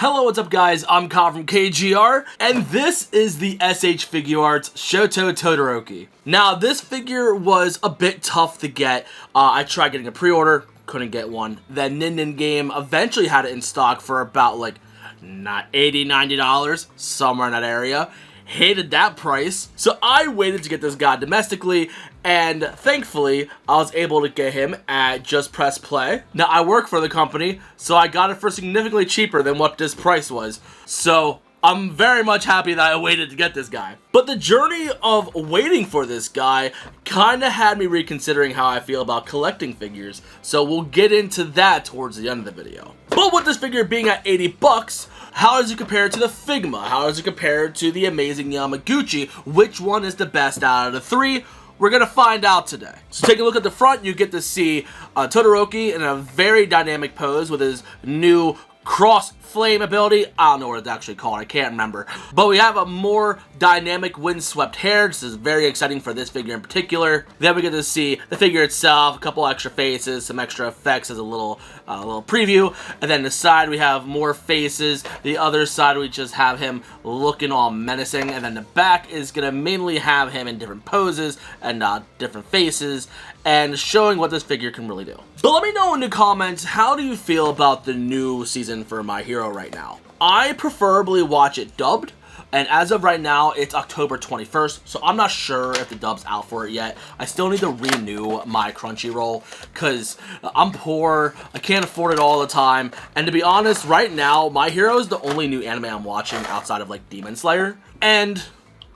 Hello, what's up guys? I'm Kyle from KGR, and this is the SH Figuarts Shoto Todoroki. Now, this figure was a bit tough to get. I tried getting a pre-order, couldn't get one. Then Nin Game eventually had it in stock for about like, not $80, $90, somewhere in that area. Hated that price, so I waited to get this guy domestically, and thankfully I was able to get him at Just Press Play. Now I work for the company, so I got it for significantly cheaper than what this price was, so I'm very much happy that I waited to get this guy. But the journey of waiting for this guy kinda had me reconsidering how I feel about collecting figures, so we'll get into that towards the end of the video. But with this figure being at 80 bucks, how does it compare to the Figma? How does it compare to the amazing Yamaguchi? Which one is the best out of the three? We're gonna find out today. So take a look at the front, you get to see Todoroki in a very dynamic pose with his new cross flame ability. I don't know what it's actually called, I can't remember. But we have a more dynamic windswept hair. This is very exciting for this figure in particular. Then we get to see the figure itself, a couple extra faces, some extra effects as a little preview. And then the side we have more faces. The other side we just have him looking all menacing. And then the back is gonna mainly have him in different poses and different faces, and showing what this figure can really do. But let me know in the comments, how do you feel about the new season for My Hero right now? I preferably watch it dubbed, and as of right now, it's October 21st, so I'm not sure if the dub's out for it yet. I still need to renew my Crunchyroll, because I'm poor, I can't afford it all the time, and to be honest, right now, My Hero is the only new anime I'm watching outside of, like, Demon Slayer, and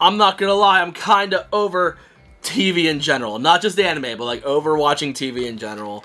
I'm not gonna lie, I'm kinda over TV in general, not just the anime, but like over watching TV in general,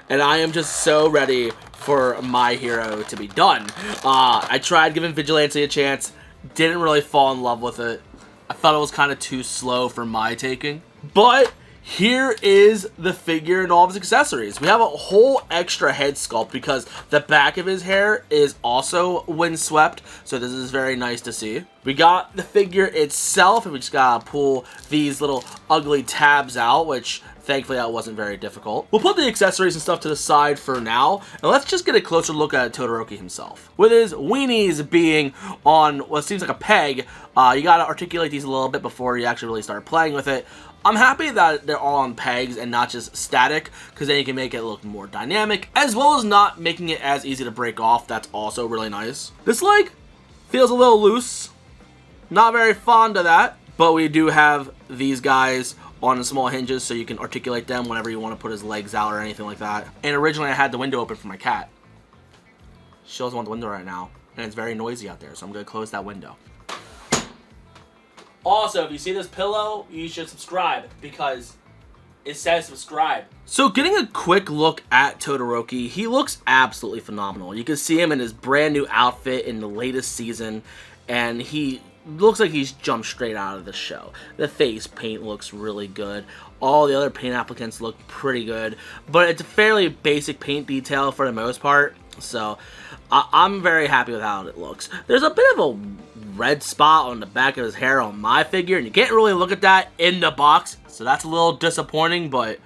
and I am just so ready for My Hero to be done. I tried giving Vigilante a chance, didn't really fall in love with it. I thought it was kind of too slow for my taking, but here is the figure and all of his accessories. We have a whole extra head sculpt because the back of his hair is also windswept, so this is very nice to see. We got the figure itself, and we just gotta pull these little ugly tabs out, which thankfully that wasn't very difficult. We'll put the accessories and stuff to the side for now, and let's just get a closer look at Todoroki himself. With his weenies being on what seems like a peg, you gotta articulate these a little bit before you actually really start playing with it. I'm happy that they're all on pegs and not just static, because then you can make it look more dynamic, as well as not making it as easy to break off. That's also really nice. This leg feels a little loose. Not very fond of that, but we do have these guys on the small hinges so you can articulate them whenever you want to put his legs out or anything like that. And originally I had the window open for my cat. She doesn't want the window right now, and it's very noisy out there, so I'm going to close that window. Also, if you see this pillow, you should subscribe, because it says subscribe. So getting a quick look at Todoroki, he looks absolutely phenomenal. You can see him in his brand new outfit in the latest season, and he looks like he's jumped straight out of the show. The face paint looks really good. All the other paint applicants look pretty good, but it's a fairly basic paint detail for the most part, so I'm very happy with how it looks. There's a bit of a red spot on the back of his hair on my figure, and you can't really look at that in the box, so that's a little disappointing, but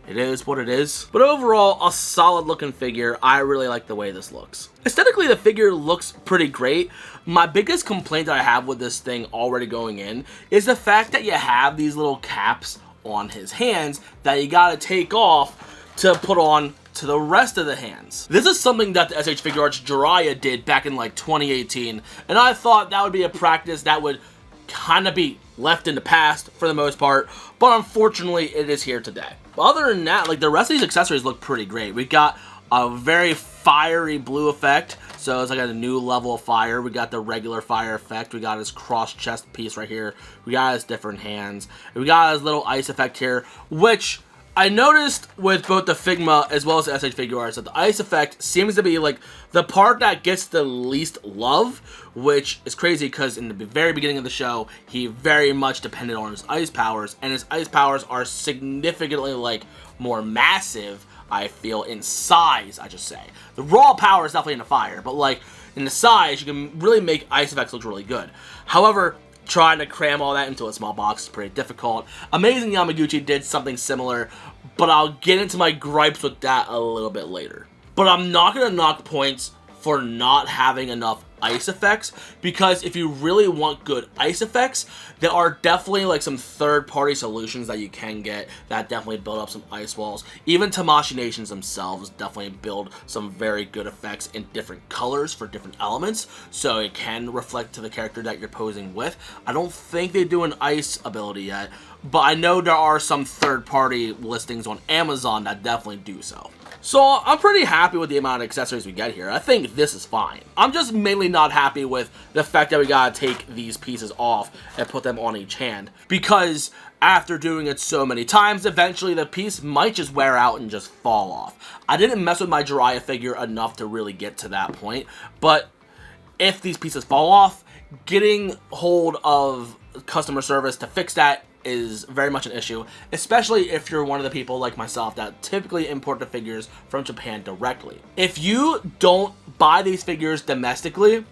it is what it is. But overall, a solid looking figure. I really like the way this looks. Aesthetically, the figure looks pretty great. My biggest complaint that I have with this thing already going in is the fact that you have these little caps on his hands that you gotta take off to put on to the rest of the hands. This is something that the SH Figuarts Jiraiya did back in like 2018, and I thought that would be a practice that would kind of be left in the past for the most part, but unfortunately it is here today. But other than that, like, the rest of these accessories look pretty great. We got a very fiery blue effect, so it's like a new level of fire. We got the regular fire effect. We got his cross chest piece right here. We got his different hands. We got his little ice effect here, which I noticed with both the Figma as well as the SH Figuarts that the ice effect seems to be like the part that gets the least love, which is crazy because in the very beginning of the show, he very much depended on his ice powers, and his ice powers are significantly like more massive, I feel, in size, I just say. The raw power is definitely in the fire, but like in the size, you can really make ice effects look really good. However, trying to cram all that into a small box is pretty difficult. Amazing Yamaguchi did something similar, but I'll get into my gripes with that a little bit later. But I'm not going to knock points for not having enough ice effects, because if you really want good ice effects, there are definitely like some third-party solutions that you can get that definitely build up some ice walls. Even Tamashii Nations themselves definitely build some very good effects in different colors for different elements, so it can reflect to the character that you're posing with. I don't think they do an ice ability yet, but I know there are some third-party listings on Amazon that definitely do so. So I'm pretty happy with the amount of accessories we get here. I think this is fine. I'm just mainly not happy with the fact that we gotta take these pieces off and put them on each hand, because after doing it so many times, eventually the piece might just wear out and just fall off. I didn't mess with my Jiraiya figure enough to really get to that point, but if these pieces fall off, getting hold of customer service to fix that is very much an issue, especially if you're one of the people like myself that typically import the figures from Japan directly. If you don't buy these figures domestically,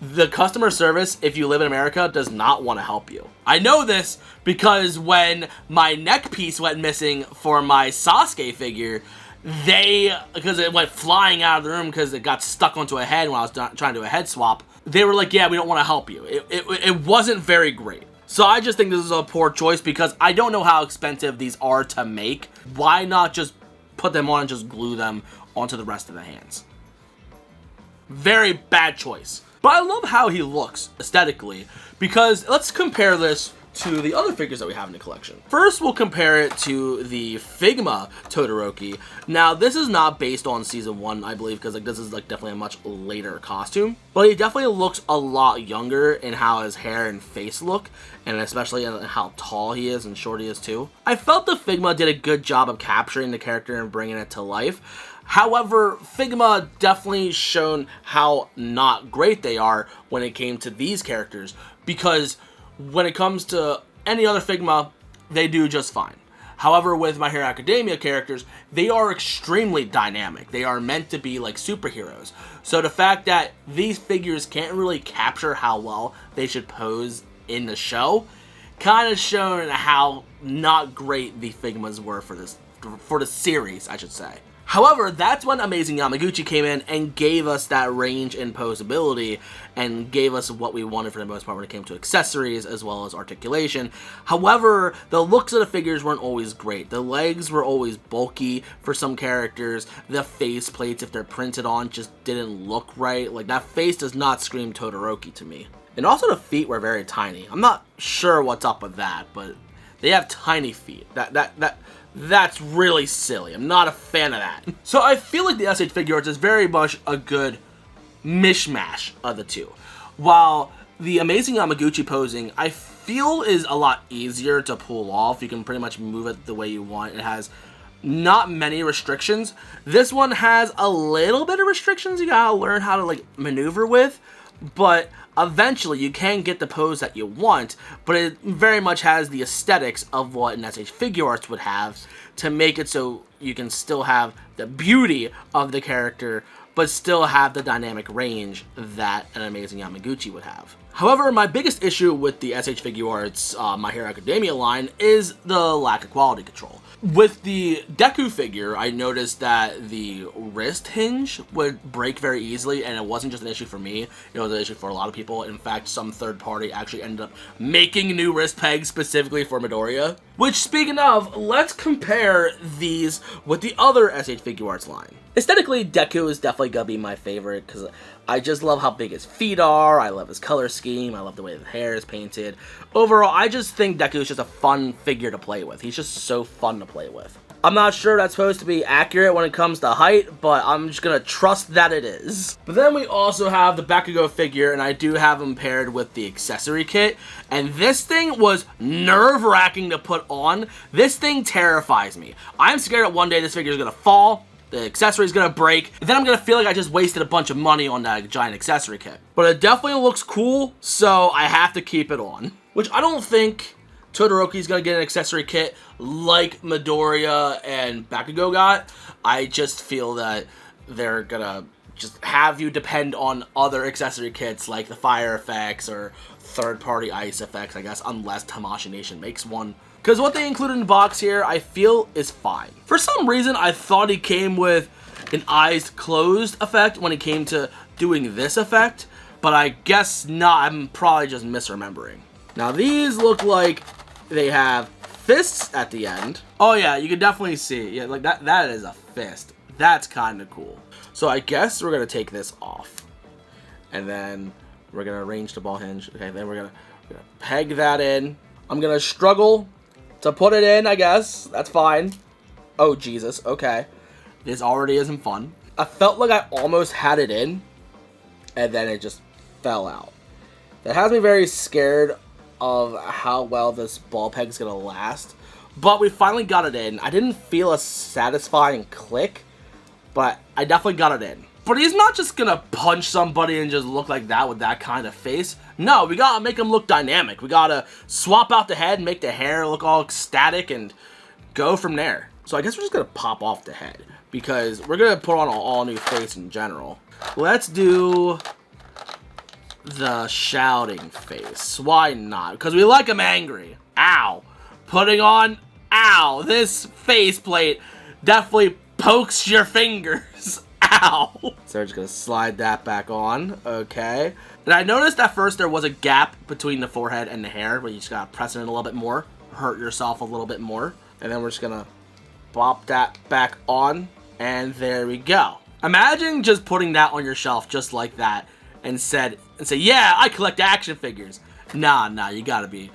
the customer service, if you live in America, does not want to help you. I know this because when my neck piece went missing for my Sasuke figure, because it went flying out of the room because it got stuck onto a head when I was trying to do a head swap, they were like, yeah, we don't want to help you. It wasn't very great. So I just think this is a poor choice because I don't know how expensive these are to make. Why not just put them on and just glue them onto the rest of the hands? Very bad choice. But I love how he looks aesthetically, because let's compare this to the other figures that we have in the collection. First, we'll compare it to the Figma Todoroki. Now, this is not based on season 1, I believe, because like this is like definitely a much later costume. But he definitely looks a lot younger in how his hair and face look, and especially in how tall he is and short he is too. I felt the Figma did a good job of capturing the character and bringing it to life. However, Figma definitely shown how not great they are when it came to these characters, because when it comes to any other Figma, they do just fine. However, with My Hero Academia characters, they are extremely dynamic. They are meant to be like superheroes. So the fact that these figures can't really capture how well they should pose in the show kind of shown how not great the Figmas were for the series, I should say. However, that's when Amazing Yamaguchi came in and gave us that range in posability and gave us what we wanted for the most part when it came to accessories as well as articulation. However, the looks of the figures weren't always great. The legs were always bulky for some characters. The face plates, if they're printed on, just didn't look right. Like, that face does not scream Todoroki to me. And also the feet were very tiny. I'm not sure what's up with that, but they have tiny feet. That's really silly. I'm not a fan of that. So I feel like the SH Figuarts is very much a good mishmash of the two. While the Amazing Yamaguchi posing, I feel is a lot easier to pull off. You can pretty much move it the way you want. It has not many restrictions. This one has a little bit of restrictions you gotta learn how to like maneuver with, but eventually you can get the pose that you want, but it very much has the aesthetics of what an SH Figuarts would have to make it so you can still have the beauty of the character, but still have the dynamic range that an Amazing Yamaguchi would have. However, my biggest issue with the SH Figuarts My Hero Academia line is the lack of quality control. With the Deku figure, I noticed that the wrist hinge would break very easily, and it wasn't just an issue for me, it was an issue for a lot of people. In fact, some third party actually ended up making new wrist pegs specifically for Midoriya. Which, speaking of, let's compare these with the other SH Figuarts line. Aesthetically, Deku is definitely gonna be my favorite, because I just love how big his feet are, I love his color scheme, I love the way the hair is painted. Overall, I just think Deku is just a fun figure to play with. He's just so fun to play with. I'm not sure that's supposed to be accurate when it comes to height, but I'm just gonna trust that it is. But then we also have the Bakugo figure, and I do have him paired with the accessory kit, and this thing was nerve-wracking to put on. This thing terrifies me. I'm scared that one day this figure is gonna fall, the accessory is gonna break, and then I'm gonna feel like I just wasted a bunch of money on that giant accessory kit. But it definitely looks cool, so I have to keep it on. Which I don't think Todoroki's gonna get an accessory kit like Midoriya and Bakugo got. I just feel that they're gonna just have you depend on other accessory kits like the fire effects or third-party ice effects, I guess, unless Tamashii Nation makes one. Because what they included in the box here, I feel, is fine. For some reason, I thought he came with an eyes closed effect when it came to doing this effect, but I guess not. I'm probably just misremembering. Now these look like they have fists at the end. Oh yeah, you can definitely see. Yeah, like that is a fist. That's kind of cool. So I guess we're gonna take this off. And then we're gonna arrange the ball hinge. Okay, then we're gonna peg that in. I'm gonna struggle to put it in, I guess. That's fine. Oh, Jesus. Okay. This already isn't fun. I felt like I almost had it in, and then it just fell out. That has me very scared of how well this ball peg's gonna last. But we finally got it in. I didn't feel a satisfying click, but I definitely got it in. But he's not just gonna punch somebody and just look like that with that kind of face. No, we gotta make him look dynamic. We gotta swap out the head, make the hair look all static, and go from there. So I guess we're just gonna pop off the head, because we're gonna put on an all-new face in general. Let's do the shouting face. Why not? Because we like him angry. Ow. Putting on, ow. This faceplate definitely pokes your fingers. Ow. So we're just gonna slide that back on. Okay. And I noticed at first there was a gap between the forehead and the hair, but you just gotta press it in a little bit more, hurt yourself a little bit more. And then we're just gonna pop that back on, and there we go. Imagine just putting that on your shelf just like that and say, yeah, I collect action figures. Nah, you gotta be.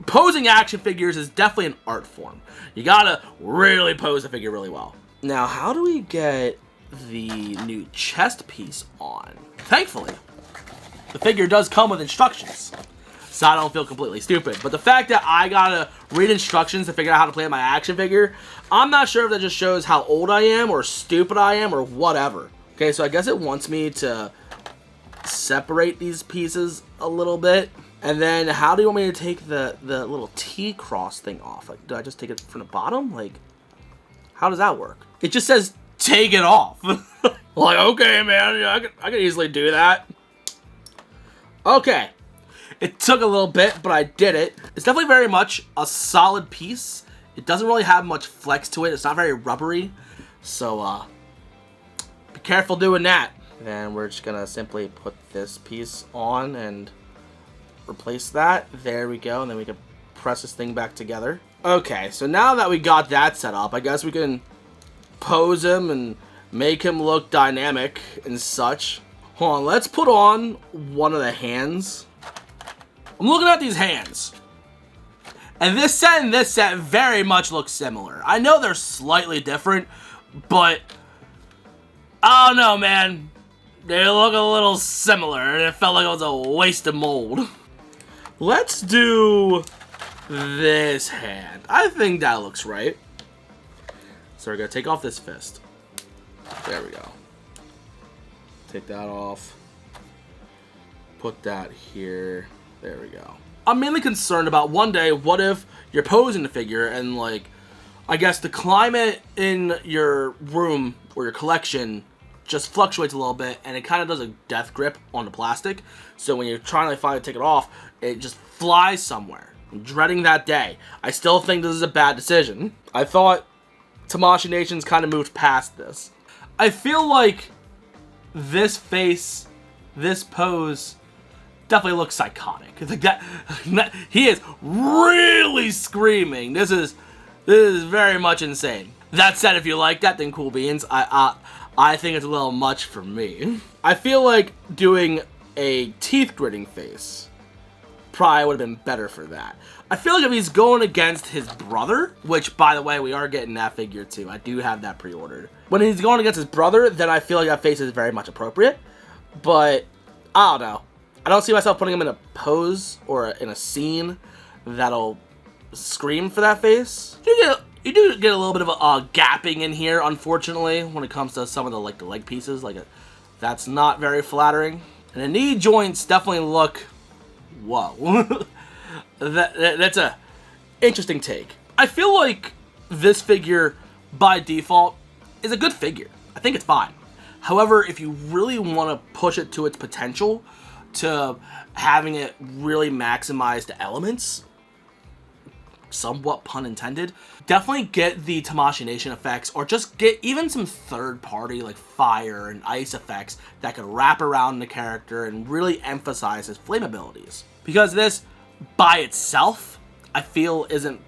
Posing action figures is definitely an art form. You gotta really pose a figure really well. Now, how do we get the new chest piece on? Thankfully, the figure does come with instructions, so I don't feel completely stupid. But the fact that I gotta read instructions to figure out how to play my action figure, I'm not sure if that just shows how old I am or stupid I am or whatever. Okay, so I guess it wants me to separate these pieces a little bit. And then how do you want me to take the little T-cross thing off? Like, do I just take it from the bottom? Like, how does that work? It just says, take it off. Like, okay, man, yeah, I can easily do that. Okay. It took a little bit, but I did it. It's definitely very much a solid piece. It doesn't really have much flex to it. It's not very rubbery. So, be careful doing that. Then we're just gonna simply put this piece on and replace that. There we go. And then we can press this thing back together. Okay, so now that we got that set up, I guess we can pose him and make him look dynamic and such. Hold on, let's put on one of the hands. I'm looking at these hands, and this set very much look similar. I know they're slightly different, but I don't know, man. They look a little similar, and it felt like it was a waste of mold. Let's do this hand. I think that looks right. So we're gonna take off this fist. There we go. Take that off. Put that here. There we go. I'm mainly concerned about one day, what if you're posing the figure and, like, I guess the climate in your room or your collection just fluctuates a little bit, and it kind of does a death grip on the plastic. So when you're trying to finally take it off, it just flies somewhere. I'm dreading that day. I still think this is a bad decision. I thought Tamashii Nations kind of moved past this. I feel like this face, this pose, definitely looks psychotic. Like that, he is really screaming. This is very much insane. That said, if you like that, then cool beans. I think it's a little much for me. I feel like doing a teeth gritting face probably would have been better for that. I feel like if he's going against his brother, which, by the way, we are getting that figure too. I do have that pre-ordered. When he's going against his brother, then I feel like that face is very much appropriate. But I don't know. I don't see myself putting him in a pose or in a scene that'll scream for that face. You do get a little bit of a gapping in here, unfortunately, when it comes to some of the leg pieces. That's not very flattering. And the knee joints definitely look, whoa. That's a interesting take. I feel like this figure, by default, is a good figure. I think it's fine. However, if you really want to push it to its potential, to having it really maximize the elements, somewhat pun intended, definitely get the Tamashii Nation effects, or just get even some third-party like fire and ice effects that could wrap around the character and really emphasize his flame abilities. Because this, by itself, I feel isn't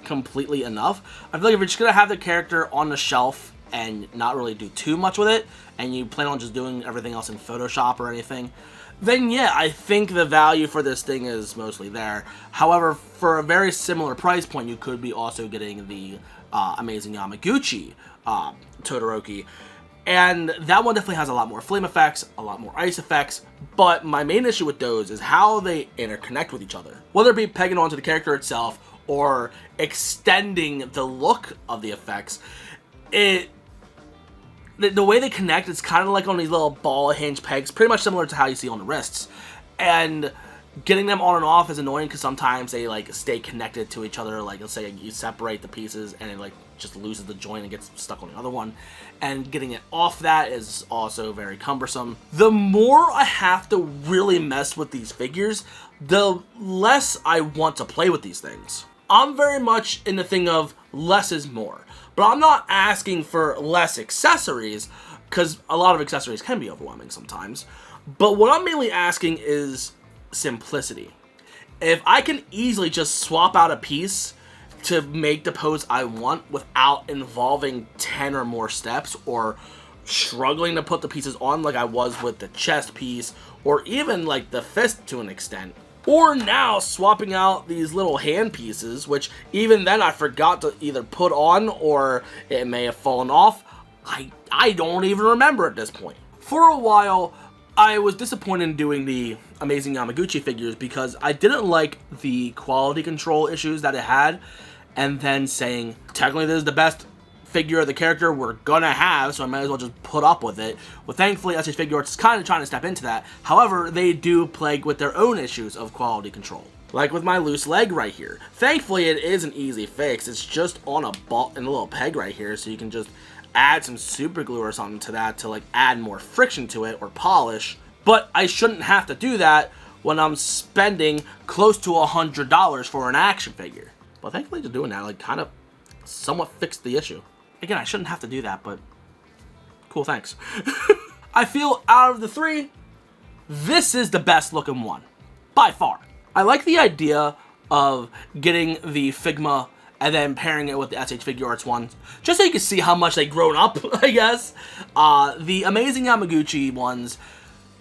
completely enough. I feel like if you're just gonna have the character on the shelf and not really do too much with it, and you plan on just doing everything else in Photoshop or anything, then yeah, I think the value for this thing is mostly there. However, for a very similar price point, you could be also getting the Amazing Yamaguchi Todoroki. And that one definitely has a lot more flame effects, a lot more ice effects, but my main issue with those is how they interconnect with each other. Whether it be pegging onto the character itself or extending the look of the effects, the way they connect is kind of like on these little ball hinge pegs, pretty much similar to how you see on the wrists. And getting them on and off is annoying because sometimes they like stay connected to each other. Like let's say you separate the pieces and it like just loses the joint and gets stuck on the other one. And getting it off that is also very cumbersome. The more I have to really mess with these figures, the less I want to play with these things. I'm very much in the thing of less is more. But I'm not asking for less accessories, because a lot of accessories can be overwhelming sometimes. But what I'm mainly asking is simplicity. If I can easily just swap out a piece to make the pose I want without involving 10 or more steps, or struggling to put the pieces on like I was with the chest piece, or even like the fist to an extent, or now swapping out these little hand pieces, which even then I forgot to either put on or it may have fallen off. I don't even remember at this point. For a while, I was disappointed in doing the Amazing Yamaguchi figures because I didn't like the quality control issues that it had, and then saying, technically this is the best figure of the character we're gonna have, so I might as well just put up with it. Well, thankfully, SH Figuarts is kind of trying to step into that. However, they do plague with their own issues of quality control. Like with my loose leg right here. Thankfully, it is an easy fix. It's just on a ball and a little peg right here, so you can just add some super glue or something to that to like add more friction to it or polish. But I shouldn't have to do that when I'm spending close to $100 for an action figure. But thankfully, just doing that like kind of somewhat fixed the issue. Again, I shouldn't have to do that, but cool, thanks. I feel out of the three, this is the best looking one, by far. I like the idea of getting the Figma and then pairing it with the SH Figuarts ones, just so you can see how much they've grown up, I guess. The Amazing Yamaguchi ones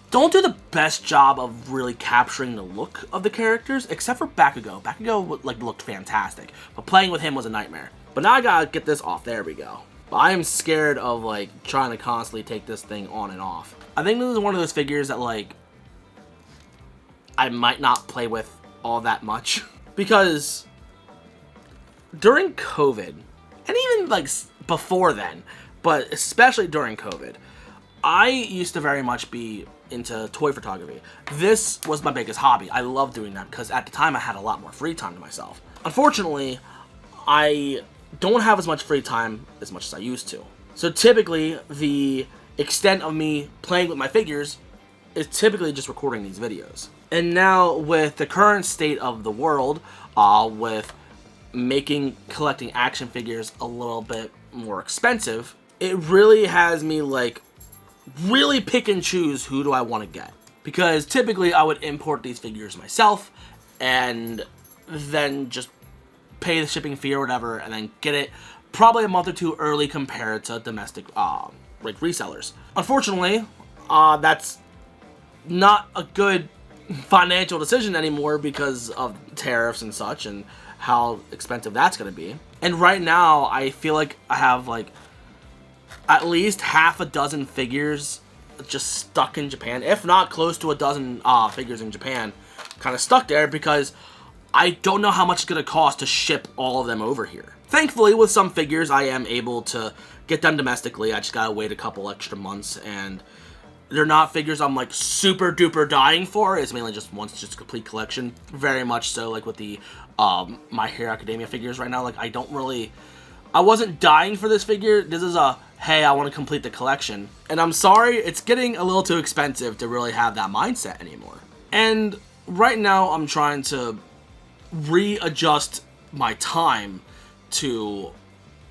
don't do the best job of really capturing the look of the characters, except for Bakugo. Bakugo like looked fantastic, but playing with him was a nightmare. But now I gotta get this off. There we go. But I am scared of like trying to constantly take this thing on and off. I think this is one of those figures that like I might not play with all that much because during COVID, and even like before then, but especially during COVID, I used to very much be into toy photography. This was my biggest hobby. I love doing that because at the time I had a lot more free time to myself. Unfortunately, I don't have as much free time as much as I used to. So typically, the extent of me playing with my figures is typically just recording these videos. And now with the current state of the world, with making collecting action figures a little bit more expensive, it really has me like really pick and choose who do I want to get. Because typically I would import these figures myself and then just pay the shipping fee or whatever and then get it probably a month or two early compared to domestic like resellers. Unfortunately, that's not a good financial decision anymore because of tariffs and such and how expensive that's going to be. And right now I feel like I have like at least half a dozen figures just stuck in Japan, if not close to a dozen figures in Japan kind of stuck there because I don't know how much it's going to cost to ship all of them over here. Thankfully, with some figures, I am able to get them domestically. I just gotta wait a couple extra months, and they're not figures I'm like super duper dying for. It's mainly just once just complete collection. Very much so like with the My Hero Academia figures right now. Like I wasn't dying for this figure. This is a, hey, I want to complete the collection. And I'm sorry, it's getting a little too expensive to really have that mindset anymore. And right now I'm trying to readjust my time to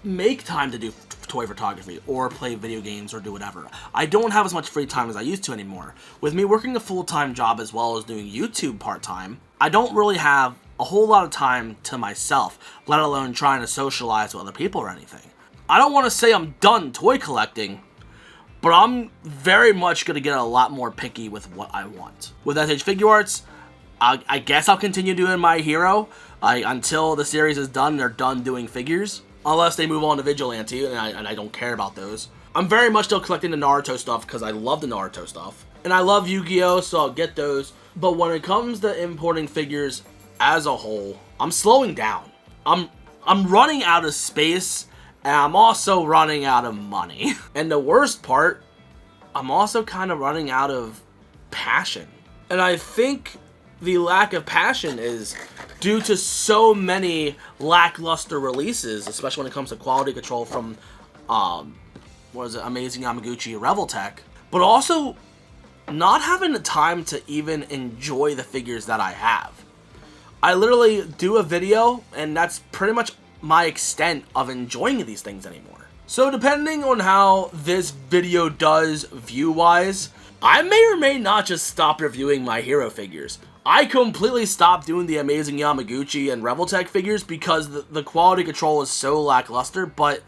make time to do toy photography or play video games or do whatever. I don't have as much free time as I used to anymore. With me working a full-time job as well as doing YouTube part-time, I don't really have a whole lot of time to myself, let alone trying to socialize with other people or anything. I don't want to say I'm done toy collecting, but I'm very much going to get a lot more picky with what I want. With SH Figuarts, I guess I'll continue doing my hero until the series is done and they're done doing figures. Unless they move on to Vigilante, and I don't care about those. I'm very much still collecting the Naruto stuff because I love the Naruto stuff. And I love Yu-Gi-Oh, so I'll get those. But when it comes to importing figures as a whole, I'm slowing down. I'm running out of space, and I'm also running out of money. And the worst part, I'm also kind of running out of passion. And I think the lack of passion is due to so many lackluster releases, especially when it comes to quality control from, Amazing Yamaguchi Revoltech, but also not having the time to even enjoy the figures that I have. I literally do a video, and that's pretty much my extent of enjoying these things anymore. So depending on how this video does view-wise, I may or may not just stop reviewing my hero figures. I completely stopped doing the Amazing Yamaguchi and Revoltech figures because the quality control is so lackluster, but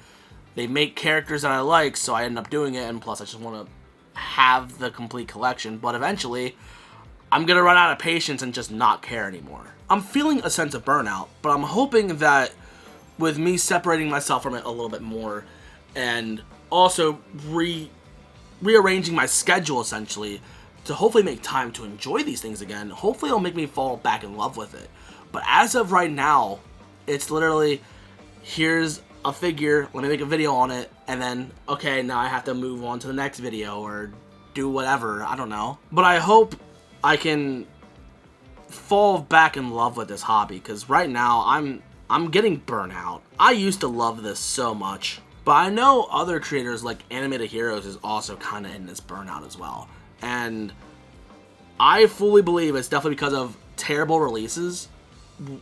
they make characters that I like, so I end up doing it, and plus I just want to have the complete collection, but eventually I'm going to run out of patience and just not care anymore. I'm feeling a sense of burnout, but I'm hoping that with me separating myself from it a little bit more and also rearranging my schedule essentially to hopefully make time to enjoy these things again, hopefully it'll make me fall back in love with it. But as of right now, it's literally, here's a figure, let me make a video on it, and then, okay, now I have to move on to the next video or do whatever, I don't know. But I hope I can fall back in love with this hobby, because right now I'm getting burnout. I used to love this so much, but I know other creators like Animated Heroes is also kind of in this burnout as well. And I fully believe it's definitely because of terrible releases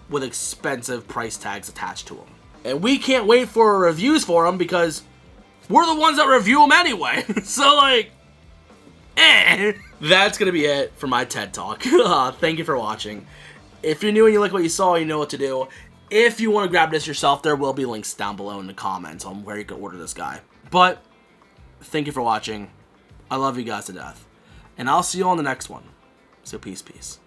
with expensive price tags attached to them. And we can't wait for reviews for them because we're the ones that review them anyway. So like, That's going to be it for my TED Talk. Thank you for watching. If you're new and you like what you saw, you know what to do. If you want to grab this yourself, there will be links down below in the comments on where you can order this guy. But thank you for watching. I love you guys to death. And I'll see you on the next one. So peace.